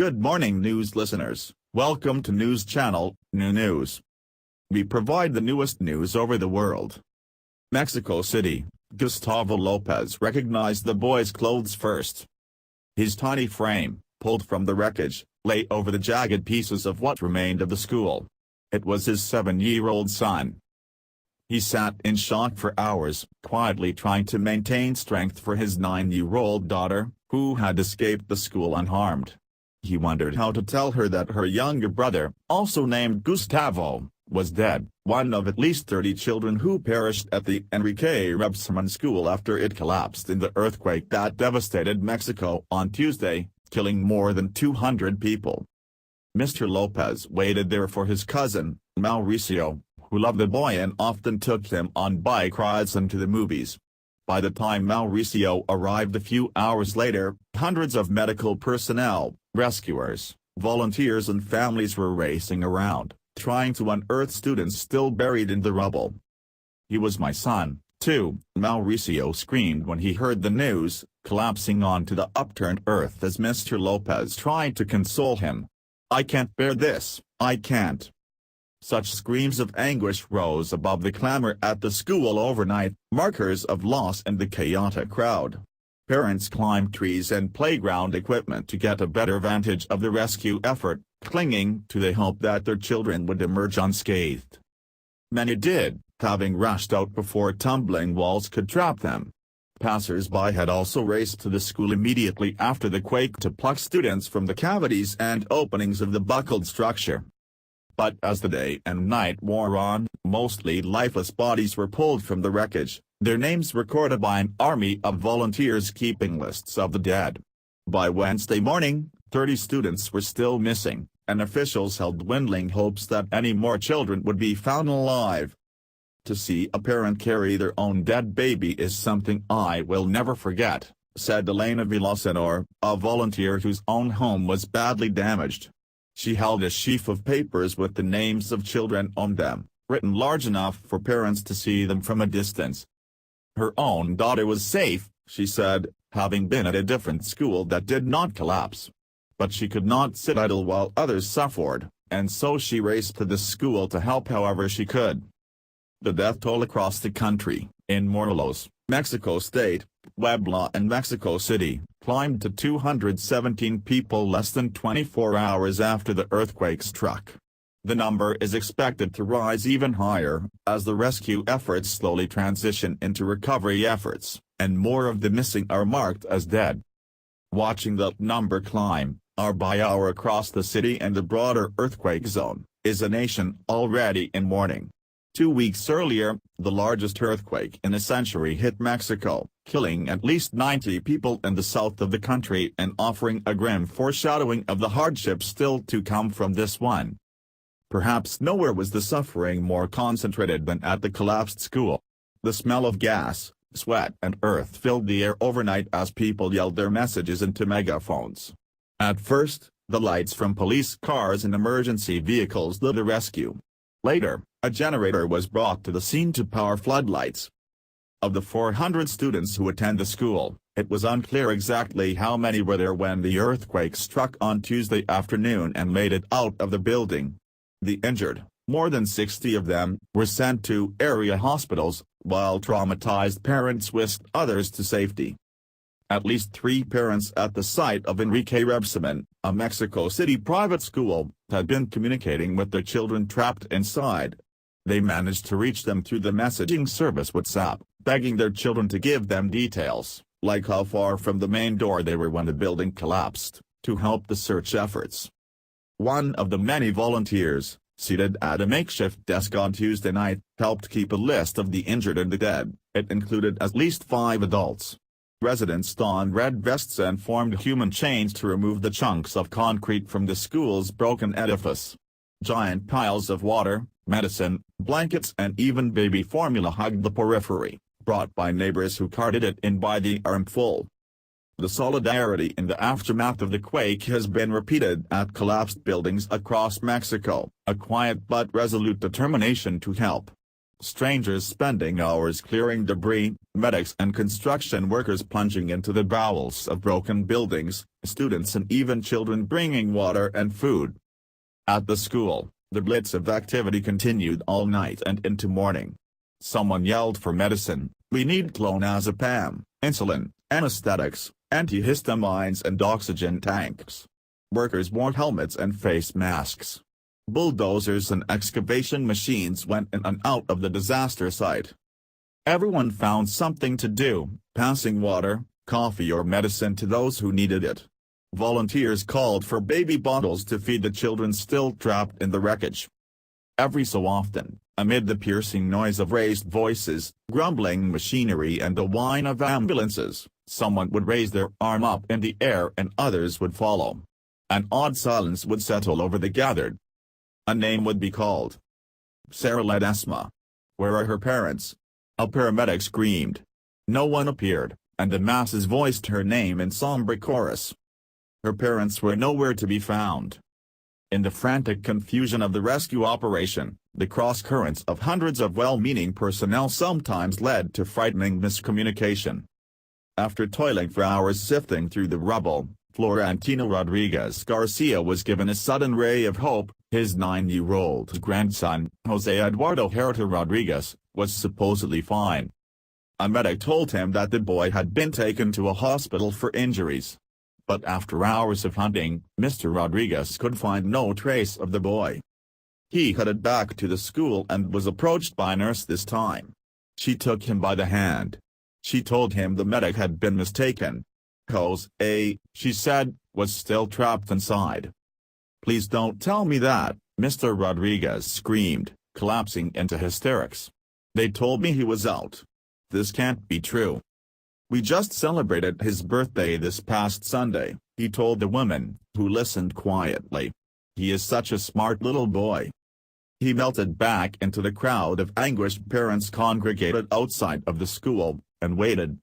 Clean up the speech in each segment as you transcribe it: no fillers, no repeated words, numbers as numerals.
Good morning news listeners, welcome to News Channel, New News. We provide the newest news over the world. Mexico City, Gustavo Lopez recognized the boy's clothes first. His tiny frame, pulled from the wreckage, lay over the jagged pieces of what remained of the school. It was his 7-year-old son. He sat in shock for hours, quietly trying to maintain strength for his 9-year-old daughter, who had escaped the school unharmed. He wondered how to tell her that her younger brother, also named Gustavo, was dead, one of at least 30 children who perished at the Enrique Rebsamen school after it collapsed in the earthquake that devastated Mexico on Tuesday, killing more than 200 people. Mr. Lopez waited there for his cousin, Mauricio, who loved the boy and often took him on bike rides and to the movies. By the time Mauricio arrived a few hours later, hundreds of medical personnel, rescuers, volunteers and families were racing around, trying to unearth students still buried in the rubble. "He was my son, too," Mauricio screamed when he heard the news, collapsing onto the upturned earth as Mr. Lopez tried to console him. "I can't bear this, I can't." Such screams of anguish rose above the clamor at the school overnight, markers of loss and the chaotic crowd. Parents climbed trees and playground equipment to get a better vantage of the rescue effort, clinging to the hope that their children would emerge unscathed. Many did, having rushed out before tumbling walls could trap them. Passers-by had also raced to the school immediately after the quake to pluck students from the cavities and openings of the buckled structure. But as the day and night wore on, mostly lifeless bodies were pulled from the wreckage, their names recorded by an army of volunteers keeping lists of the dead. By Wednesday morning, 30 students were still missing, and officials held dwindling hopes that any more children would be found alive. "To see a parent carry their own dead baby is something I will never forget," said Elena Villasenor, a volunteer whose own home was badly damaged. She held a sheaf of papers with the names of children on them, written large enough for parents to see them from a distance. Her own daughter was safe, she said, having been at a different school that did not collapse. But she could not sit idle while others suffered, and so she raced to the school to help however she could. The death toll across the country, in Morelos, Mexico State, Puebla and Mexico City, climbed to 217 people less than 24 hours after the earthquake struck. The number is expected to rise even higher, as the rescue efforts slowly transition into recovery efforts, and more of the missing are marked as dead. Watching that number climb, hour by hour across the city and the broader earthquake zone, is a nation already in mourning. 2 weeks earlier, the largest earthquake in a century hit Mexico, killing at least 90 people in the south of the country and offering a grim foreshadowing of the hardships still to come from this one. Perhaps nowhere was the suffering more concentrated than at the collapsed school. The smell of gas, sweat and earth filled the air overnight as people yelled their messages into megaphones. At first, the lights from police cars and emergency vehicles led the rescue. Later, a generator was brought to the scene to power floodlights. Of the 400 students who attend the school, it was unclear exactly how many were there when the earthquake struck on Tuesday afternoon and made it out of the building. The injured, more than 60 of them, were sent to area hospitals, while traumatized parents whisked others to safety. At least 3 parents at the site of Enrique Rebsamen, a Mexico City private school, had been communicating with their children trapped inside. They managed to reach them through the messaging service WhatsApp, begging their children to give them details, like how far from the main door they were when the building collapsed, to help the search efforts. One of the many volunteers, seated at a makeshift desk on Tuesday night, helped keep a list of the injured and the dead. It included at least 5 adults. Residents donned red vests and formed human chains to remove the chunks of concrete from the school's broken edifice. Giant piles of water, medicine, blankets and even baby formula hugged the periphery, brought by neighbors who carted it in by the armful. The solidarity in the aftermath of the quake has been repeated at collapsed buildings across Mexico, a quiet but resolute determination to help. strangers spending hours clearing debris, medics and construction workers plunging into the bowels of broken buildings, students and even children bringing water and food. At the school, the blitz of activity continued all night and into morning. Someone yelled for medicine. "We need clonazepam, insulin, anesthetics, antihistamines and oxygen tanks." Workers wore helmets and face masks. Bulldozers and excavation machines went in and out of the disaster site. Everyone found something to do, passing water, coffee or medicine to those who needed it. Volunteers called for baby bottles to feed the children still trapped in the wreckage. Every so often, amid the piercing noise of raised voices, grumbling machinery and the whine of ambulances, someone would raise their arm up in the air and others would follow. An odd silence would settle over the gathered. A name would be called. Sarah Ledesma. "Where are her parents?" A paramedic screamed. No one appeared, and the masses voiced her name in somber chorus. Her parents were nowhere to be found. In the frantic confusion of the rescue operation, the cross-currents of hundreds of well-meaning personnel sometimes led to frightening miscommunication. After toiling for hours sifting through the rubble, Florentino Rodriguez Garcia was given a sudden ray of hope. His 9-year-old grandson, Jose Eduardo Herrera Rodriguez, was supposedly fine. A medic told him that the boy had been taken to a hospital for injuries. But after hours of hunting, Mr. Rodriguez could find no trace of the boy. He headed back to the school and was approached by a nurse this time. She took him by the hand. She told him the medic had been mistaken. Jose, she said, was still trapped inside. "Please don't tell me that," Mr. Rodriguez screamed, collapsing into hysterics. "They told me he was out. This can't be true. We just celebrated his birthday this past Sunday," he told the woman, who listened quietly. "He is such a smart little boy." He melted back into the crowd of anguished parents congregated outside of the school, and waited.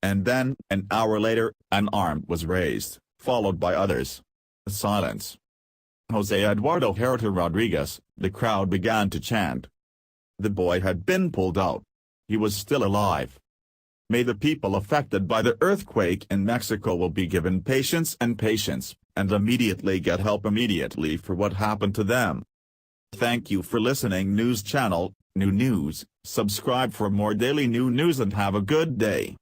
And then, an hour later, an arm was raised, followed by others. Silence. "Jose Eduardo Herrera Rodriguez," the crowd began to chant. The boy had been pulled out. He was still alive. May the people affected by the earthquake in Mexico will be given patience, and immediately get help immediately for what happened to them. Thank you for listening. News Channel, New News. Subscribe for more daily new news and have a good day.